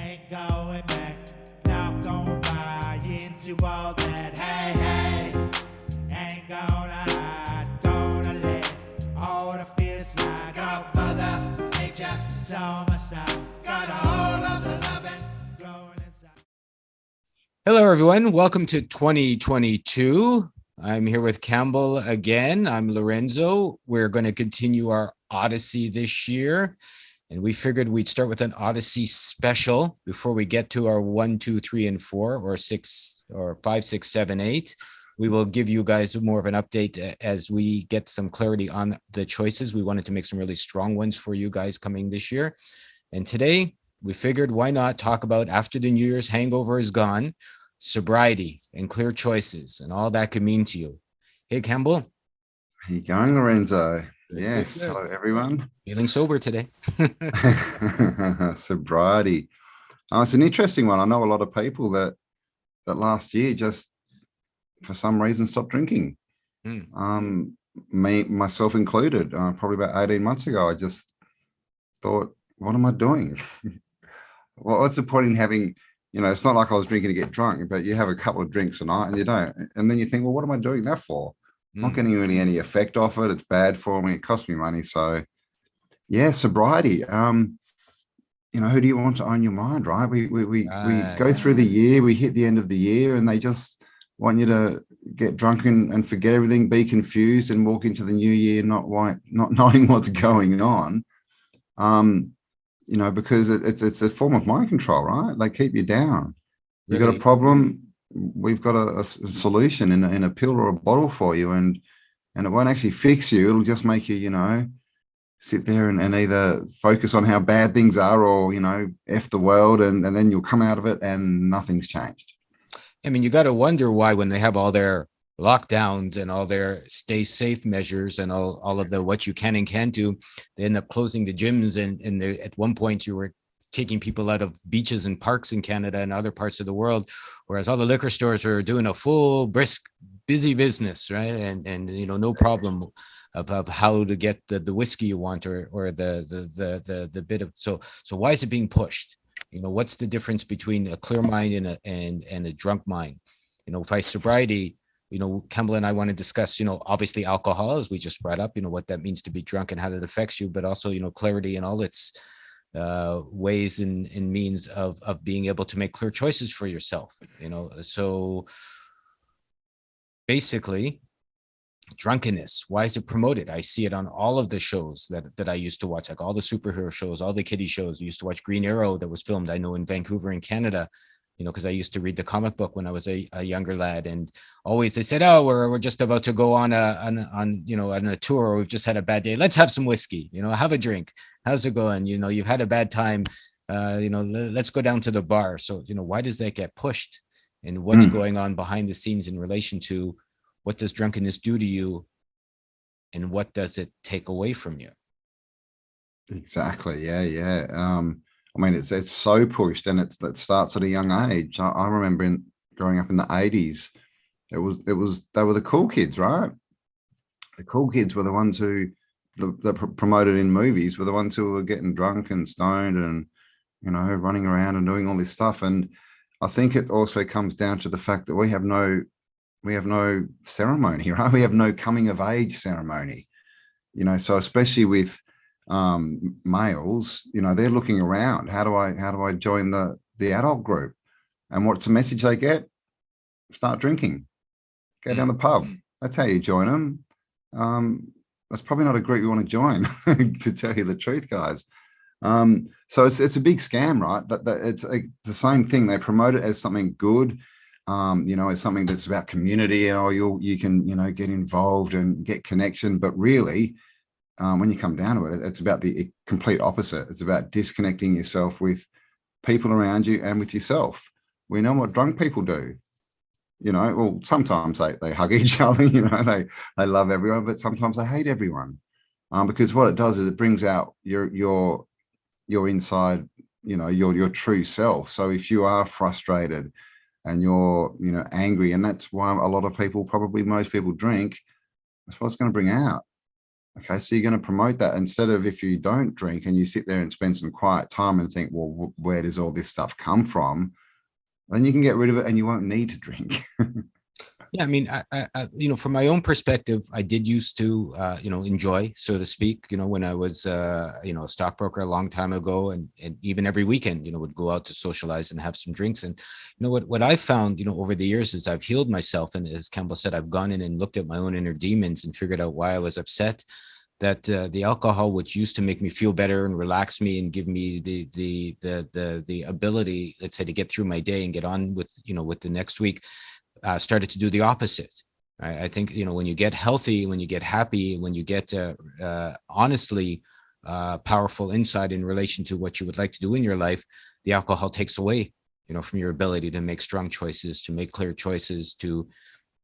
ain't going back, not gonna buy into all that. Hey, ain't gonna hide, gonna let all the fears slide. Got Mother Nature on my side, got all of the loving growing inside. Hello, everyone. Welcome to 2022. I'm here with Cambell again. I'm Lorenzo. We're going to continue our Oddyssey this year. And we figured we'd start with an Oddyssey special before we get to our 1, 2, 3, and 4, or 6, or 5, 6, 7, 8. We will give you guys more of an update as we get some clarity on the choices. We wanted to make some really strong ones for you guys coming this year. And today we figured why not talk about, after the New Year's hangover is gone, sobriety and clear choices and all that could mean to you. Hey, Cambell. How you going, Lorenzo? Good, Yes. good. Hello, everyone. Feeling sober today. Sobriety. It's an interesting one. I know a lot of people that last year just, for some reason, stopped drinking. Myself included. Probably about 18 months ago, I just thought, what am I doing? Well, what's the point in having, it's not like I was drinking to get drunk, but you have a couple of drinks a night and you don't. And then you think, well, what am I doing that for? Not getting really any effect off it. It's bad for me. It costs me money. So, yeah, sobriety. Who do you want to own your mind, right? We go through the year, we hit the end of the year, and they just want you to get drunk and forget everything, be confused, and walk into the new year not knowing what's going on. Because it's a form of mind control, right? They keep you down. You got a problem, we've got a solution in a pill or a bottle for you, and it won't actually fix you. It'll just make you, sit there and either focus on how bad things are or, F the world, and then you'll come out of it and nothing's changed. I mean, you got to wonder why, when they have all their lockdowns and all their stay safe measures and all of the what you can and can't do, they end up closing the gyms. And at one point you were taking people out of beaches and parks in Canada and other parts of the world, whereas all the liquor stores are doing a full brisk busy business, right? And no problem of how to get the whiskey you want or the bit of so why is it being pushed? What's the difference between a clear mind and a drunk mind? If sobriety, Cambell and I want to discuss, obviously alcohol, as we just brought up, what that means to be drunk and how that affects you, but also, clarity and all its ways and means of being able to make clear choices for yourself, so basically drunkenness, why is it promoted? I see it on all of the shows that I used to watch, like all the superhero shows, all the kiddie shows. I used to watch Green Arrow that was filmed, I know, in Vancouver in Canada, because I used to read the comic book when I was a younger lad, and always they said, oh, we're just about to go on a tour, or we've just had a bad day, let's have some whiskey, have a drink, how's it going, you've had a bad time, let's go down to the bar. So why does that get pushed, and what's going on behind the scenes in relation to what does drunkenness do to you, and what does it take away from you? Exactly. Yeah. I mean, it's so pushed, and it starts at a young age. I remember growing up in the 80s, they were the cool kids, right? The cool kids were the ones who that promoted in movies, were the ones who were getting drunk and stoned and running around and doing all this stuff. And I think it also comes down to the fact that we have no ceremony, right? We have no coming of age ceremony, so especially with males, they're looking around. How do I join the adult group? And what's the message they get? Start drinking, go down the pub. That's how you join them. That's probably not a group you want to join, to tell you the truth, guys. So it's a big scam, right? That it's the same thing. They promote it as something good. It's something that's about community, and you can get involved and get connection, but really when you come down to it, it's about the complete opposite. It's about disconnecting yourself with people around you and with yourself. We know what drunk people do. Well, sometimes they hug each other, they love everyone, but sometimes they hate everyone, because what it does is it brings out your inside, your true self. So if you are frustrated and you're angry, and that's why a lot of people, probably most people, drink, that's what it's going to bring out. Okay, so you're going to promote that instead of, if you don't drink and you sit there and spend some quiet time and think, well, where does all this stuff come from? Then you can get rid of it and you won't need to drink. Yeah, I mean, from my own perspective, I did used to, enjoy, so to speak, when I was, a stockbroker a long time ago, and even every weekend, would go out to socialize and have some drinks. And, what I found, over the years is I've healed myself. And as Cambell said, I've gone in and looked at my own inner demons and figured out why I was upset. That the alcohol, which used to make me feel better and relax me and give me the ability, let's say, to get through my day and get on with, with the next week, started to do the opposite. I think, when you get healthy, when you get happy, when you get honestly powerful insight in relation to what you would like to do in your life, the alcohol takes away, from your ability to make strong choices, to make clear choices,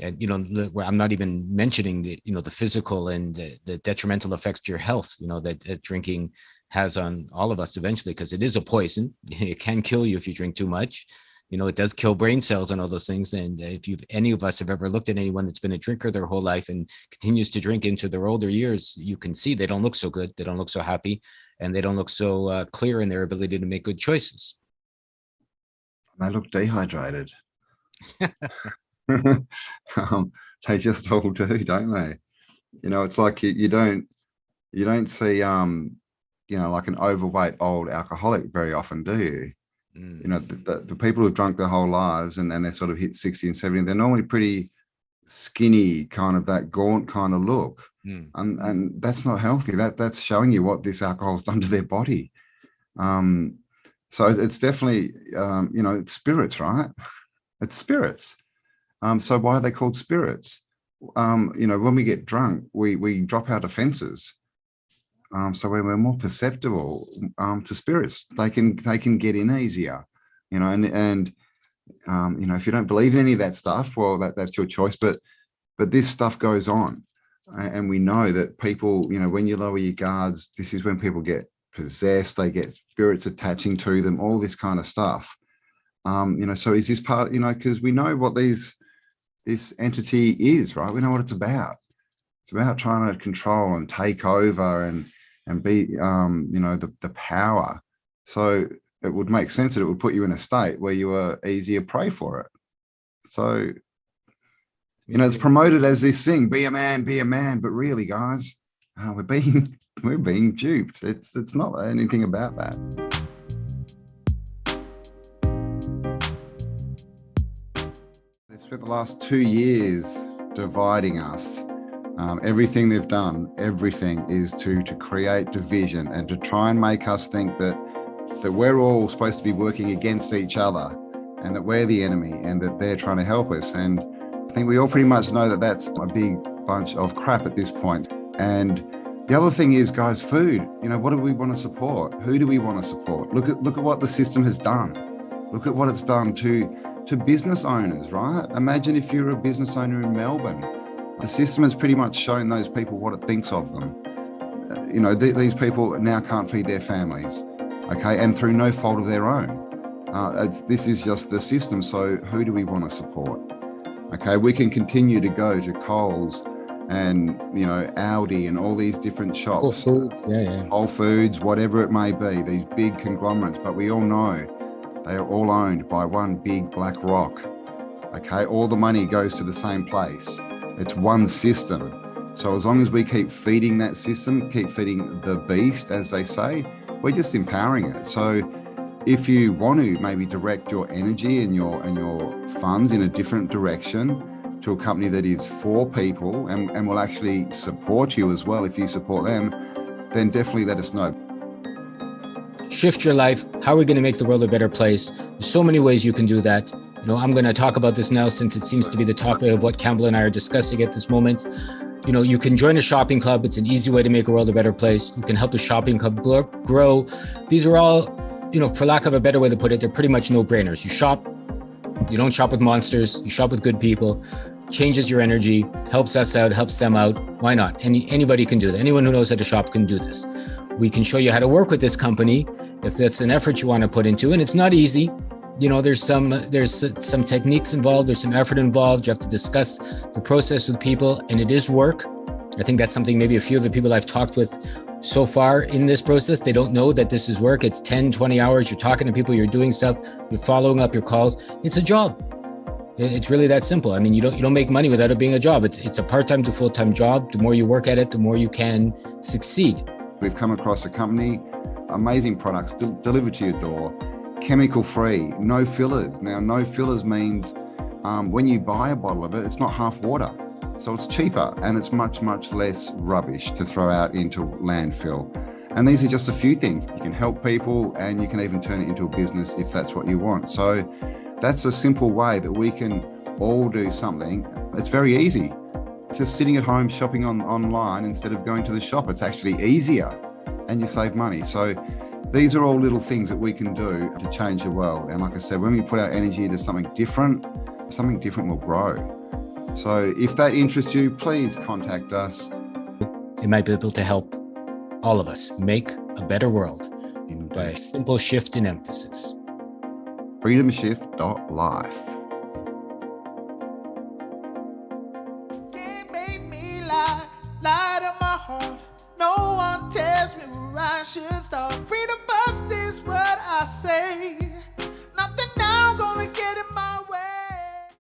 and I'm not even mentioning the physical and the detrimental effects to your health, that drinking has on all of us eventually, because it is a poison. It can kill you if you drink too much. It does kill brain cells and all those things. And if any of us have ever looked at anyone that's been a drinker their whole life and continues to drink into their older years, you can see they don't look so good. They don't look so happy, and they don't look so clear in their ability to make good choices. They look dehydrated. They just all do, don't they? It's like you don't see like an overweight old alcoholic very often, do you? The people who've drunk their whole lives and then they sort of hit 60 and 70, they're normally pretty skinny, kind of that gaunt kind of look. And that's not healthy. That's showing you what this alcohol's done to their body. So it's definitely it's spirits, right? It's spirits. So why are they called spirits? When we get drunk, we drop our defenses. So when we're more perceptible to spirits, they can get in easier, and if you don't believe in any of that stuff, well, that's your choice. But this stuff goes on, and we know that people, when you lower your guards, this is when people get possessed. They get spirits attaching to them, all this kind of stuff. So is this part, because we know what this entity is, right? We know what it's about. It's about trying to control and take over and be, the power. So it would make sense that it would put you in a state where you were easier prey for it. So, it's promoted as this thing, be a man, but really, guys, we're being duped. It's not anything about that. They've spent the last 2 years dividing us. Everything they've done, everything is to create division and to try and make us think that we're all supposed to be working against each other and that we're the enemy and that they're trying to help us. And I think we all pretty much know that that's a big bunch of crap at this point. And the other thing is, guys, food. What do we want to support? Who do we want to support? Look at what the system has done. Look at what it's done to business owners, right? Imagine if you're a business owner in Melbourne. The system has pretty much shown those people what it thinks of them. These people now can't feed their families, okay, and through no fault of their own. This is just the system. So who do we want to support? Okay, we can continue to go to Coles and Aldi and all these different shops. Whole Foods, yeah. Whole Foods, whatever it may be, these big conglomerates. But we all know they are all owned by one big black rock. Okay, all the money goes to the same place. It's one system. So as long as we keep feeding that system, keep feeding the beast, as they say, we're just empowering it. So if you want to maybe direct your energy and your funds in a different direction to a company that is for people and will actually support you as well, if you support them, then definitely let us know. Shift your life. How are we going to make the world a better place? There's so many ways you can do that. I'm going to talk about this now since it seems to be the topic of what Cambell and I are discussing at this moment. You can join a shopping club. It's an easy way to make the world a better place. You can help a shopping club grow. These are all, for lack of a better way to put it, they're pretty much no-brainers. You shop, you don't shop with monsters, you shop with good people, changes your energy, helps us out, helps them out. Why not? Anybody can do that. Anyone who knows how to shop can do this. We can show you how to work with this company if that's an effort you want to put into, and it's not easy. There's some techniques involved, there's some effort involved. You have to discuss the process with people, and it is work. I think that's something maybe a few of the people I've talked with so far in this process, they don't know that this is work. It's 10, 20 hours. You're talking to people, you're doing stuff, you're following up your calls. It's a job. It's really that simple. I mean, you don't make money without it being a job. It's a part-time to full-time job. The more you work at it, the more you can succeed. We've come across a company, amazing products delivered to your door, chemical-free, no fillers. Now, no fillers means when you buy a bottle of it, it's not half water. So it's cheaper and it's much, much less rubbish to throw out into landfill. And these are just a few things. You can help people and you can even turn it into a business if that's what you want. So that's a simple way that we can all do something. It's very easy. Just sitting at home shopping online instead of going to the shop. It's actually easier and you save money. So these are all little things that we can do to change the world. And like I said, when we put our energy into something different will grow. So if that interests you, please contact us. It might be able to help all of us make a better world by a simple shift in emphasis. Freedomshift.life. Can't make me lie to my heart. No one tells me where I should start. Freedom bust this